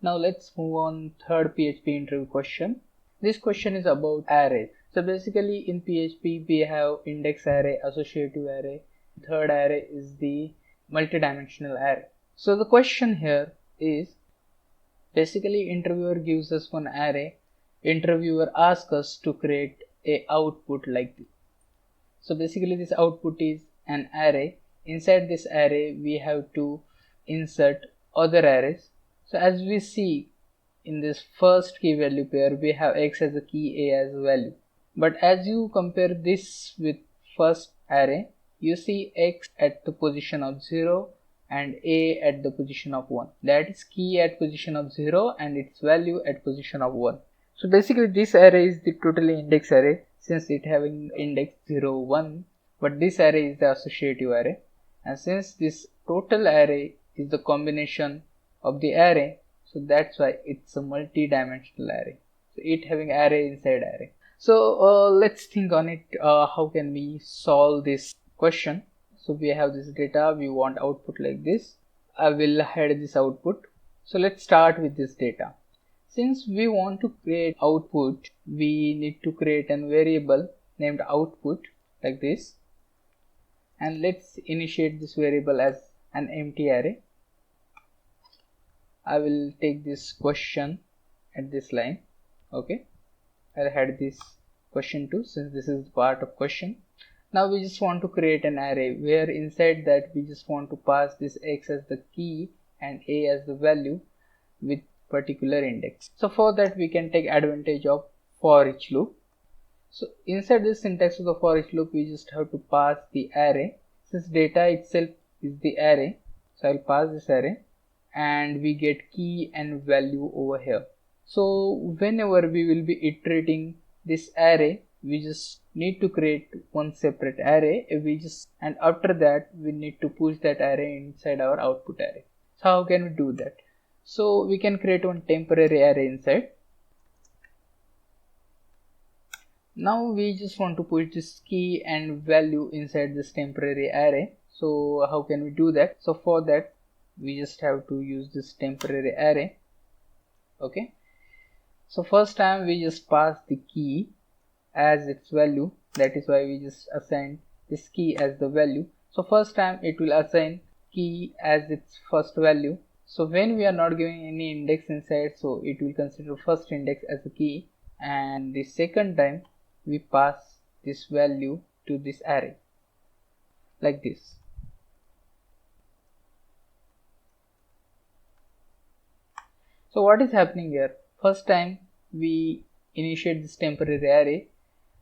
Now let's move on third PHP interview question. This question is about arrays. So basically in PHP we have index array, associative array. Third array is the multidimensional array. So the question here is basically interviewer gives us one array. Interviewer asks us to create a output like this. So basically this output is an array. Inside this array we have to insert other arrays. So as we see in this first key value pair, we have x as a key, a as a value. But as you compare this with first array, you see x at the position of 0 and a at the position of 1. That is key at position of 0 and its value at position of 1. So basically this array is the totally index array since it having index 0, 1, but this array is the associative array, and since this total array is the combination of the array, so that's why it's a multi-dimensional array. So it having array inside array. So let's think on it. How can we solve this question? So we have this data, we want output like this. I will hide this output. So let's start with this data. Since we want to create output, we need to create a variable named output like this, and let's initiate this variable as an empty array. I will take this question at this line. Okay, I'll hide this question too since this is part of question. Now we just want to create an array where inside that we just want to pass this x as the key and a as the value with particular index. So for that we can take advantage of for each loop. So inside this syntax of the for each loop we just have to pass the array. Since data itself is the array, so I'll pass this array and we get key and value over here. So whenever we will be iterating this array, we just need to create one separate array. And after that we need to push that array inside our output array. So how can we do that? So we can create one temporary array inside. Now we just want to push this key and value inside this temporary array. So how can we do that? So for that we just have to use this temporary array. Okay, so first time we just pass the key as its value. That is why we just assign this key as the value. So first time it will assign key as its first value. So when we are not giving any index inside, so it will consider first index as a key, and the second time we pass this value to this array like this. So what is happening here? First time we initiate this temporary array.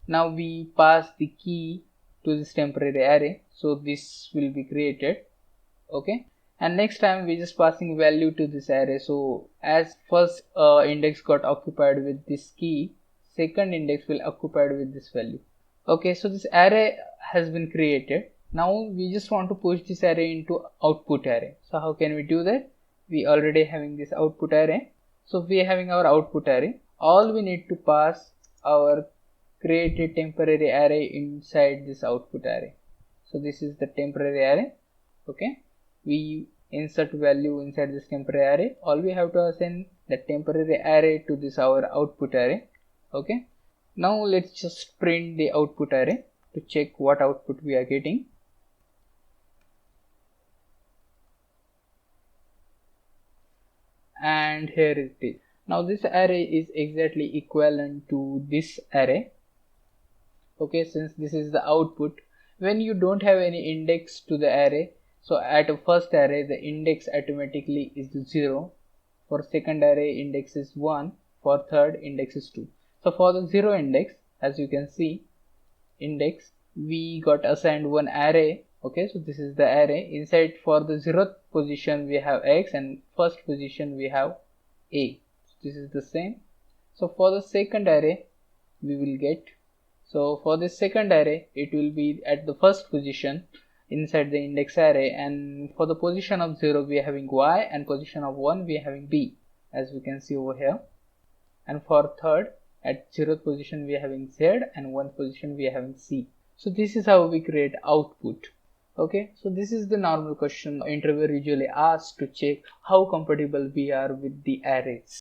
Now we pass the key to this temporary array, so this will be created. Okay, and next time we just passing value to this array. So as first index got occupied with this key, second index will occupied with this value. Okay, so this array has been created. Now we just want to push this array into output array. So how can we do that? We already having this output array. So we are having our output array. All we need to pass our created temporary array inside this output array. So this is the temporary array. Okay, we insert value inside this temporary array. All we have to assign the temporary array to this our output array. Okay, now let's just print the output array to check what output we are getting. And here it is. Now this array is exactly equivalent to this array. Okay, since this is the output, when you don't have any index to the array, so at a first array the index automatically is 0, for second array index is 1, for third index is 2. So for the 0 index, as you can see, index, we got assigned one array. Okay, so this is the array. Inside for the 0th position we have x, and first position we have a. So this is the same. So for the second array we will get, so for this second array it will be at the first position inside the index array, and for the position of 0 we are having y, and position of 1 we are having b, as we can see over here. And for third, at 0th position we are having z, and 1st position we are having c. So this is how we create output. Okay, so this is the normal question interviewer usually asks to check how comfortable we are with the arrays.